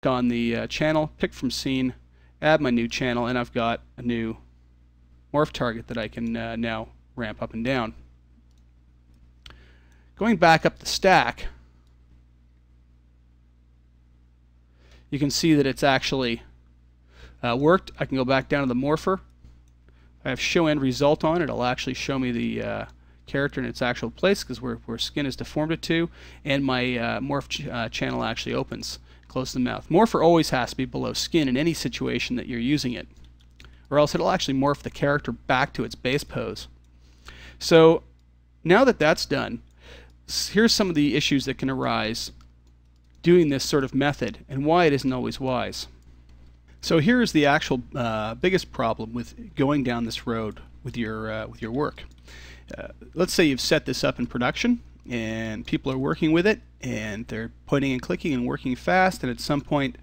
clicked on the channel, pick from scene, add my new channel, and I've got a new morph target that I can now ramp up and down. Going back up the stack, you can see that it's actually worked. I can go back down to the morpher. I have show end result on it. It'll actually show me the character in its actual place, because where skin is deformed it to, and my morph channel actually opens. Close the mouth. Morpher always has to be below skin in any situation that you're using it, or else it'll actually morph the character back to its base pose. So now that that's done, here's some of the issues that can arise doing this sort of method and why it isn't always wise. So here's the actual biggest problem with going down this road with your work. Let's say you've set this up in production and people are working with it and they're pointing and clicking and working fast, and at some point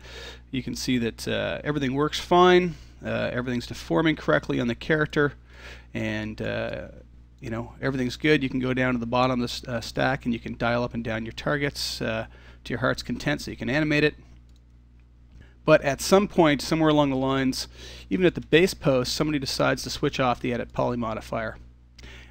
you can see that everything works fine, everything's deforming correctly on the character, and you know, everything's good. You can go down to the bottom of the stack and you can dial up and down your targets to your heart's content so you can animate it. But at some point, somewhere along the lines, even at the base post, somebody decides to switch off the edit poly modifier.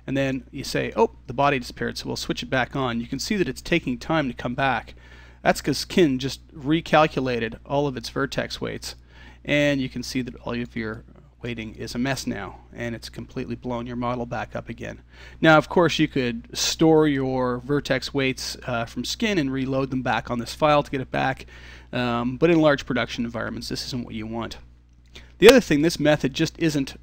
And then you say, oh, the body disappeared, so we'll switch it back on. You can see that it's taking time to come back. That's because Kin just recalculated all of its vertex weights. And you can see that all of your weighting is a mess now, and it's completely blown your model back up again. Now, of course, you could store your vertex weights from Skin and reload them back on this file to get it back. But in large production environments, this isn't what you want. The other thing, this method just isn't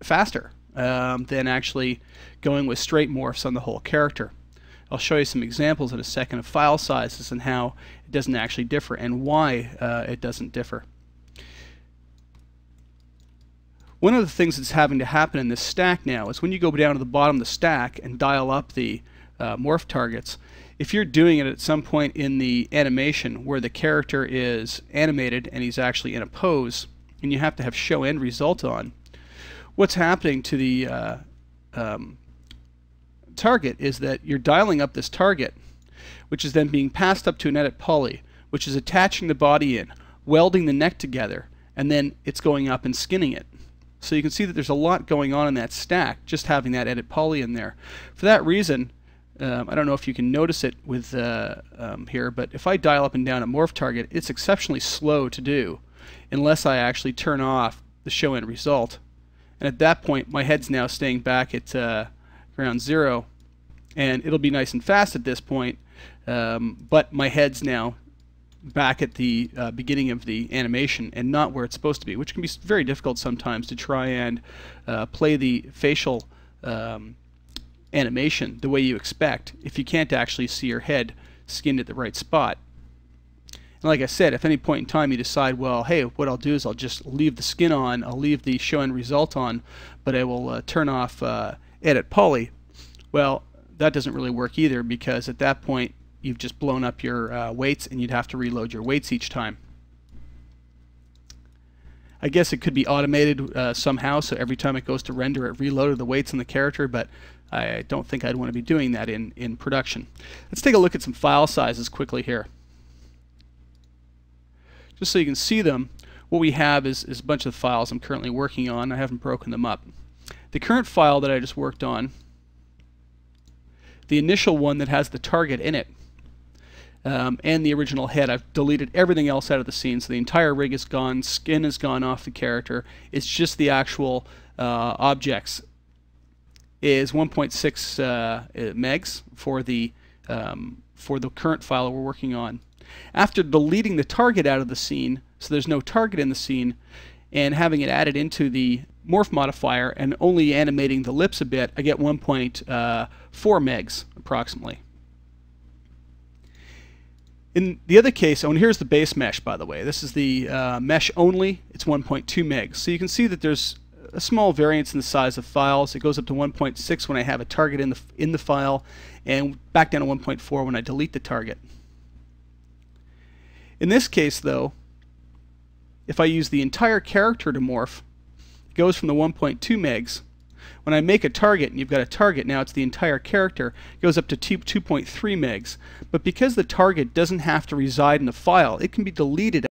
faster than actually going with straight morphs on the whole character. I'll show you some examples in a second of file sizes and how it doesn't actually differ and why it doesn't differ. One of the things that's having to happen in this stack now is when you go down to the bottom of the stack and dial up the morph targets, if you're doing it at some point in the animation where the character is animated and he's actually in a pose, and you have to have show end result on, what's happening to the target is that you're dialing up this target, which is then being passed up to an edit poly, which is attaching the body in, welding the neck together, and then it's going up and skinning it. So you can see that there's a lot going on in that stack, just having that edit poly in there. For that reason, I don't know if you can notice it with here, but if I dial up and down a morph target, it's exceptionally slow to do unless I actually turn off the show end result. And at that point, my head's now staying back at ground zero, and it'll be nice and fast at this point, but my head's now back at the beginning of the animation and not where it's supposed to be, which can be very difficult sometimes to try and play the facial animation the way you expect if you can't actually see your head skinned at the right spot. And like I said, if at any point in time you decide, well, hey, what I'll do is I'll just leave the skin on, I'll leave the show end result on, but I will turn off edit poly, well, that doesn't really work either, because at that point you've just blown up your weights and you'd have to reload your weights each time. I guess it could be automated somehow, so every time it goes to render it reloaded the weights in the character, but I don't think I'd want to be doing that in production. Let's take a look at some file sizes quickly here. Just so you can see them, what we have is a bunch of files I'm currently working on. I haven't broken them up. The current file that I just worked on, the initial one that has the target in it, and the original head, I've deleted everything else out of the scene, so the entire rig is gone, skin is gone off the character, it's just the actual objects, is 1.6 megs for the current file we're working on. After deleting the target out of the scene, so there's no target in the scene, and having it added into the morph modifier and only animating the lips a bit, I get 1.4 megs approximately. In the other case, oh, and here's the base mesh, by the way. This is the mesh only. It's 1.2 megs. So you can see that there's a small variance in the size of files. It goes up to 1.6 when I have a target in the file, and back down to 1.4 when I delete the target. In this case, though, if I use the entire character to morph, it goes from the 1.2 megs When I make a target, and you've got a target, now it's the entire character, it goes up to 2.3 megs. But because the target doesn't have to reside in the file, it can be deleted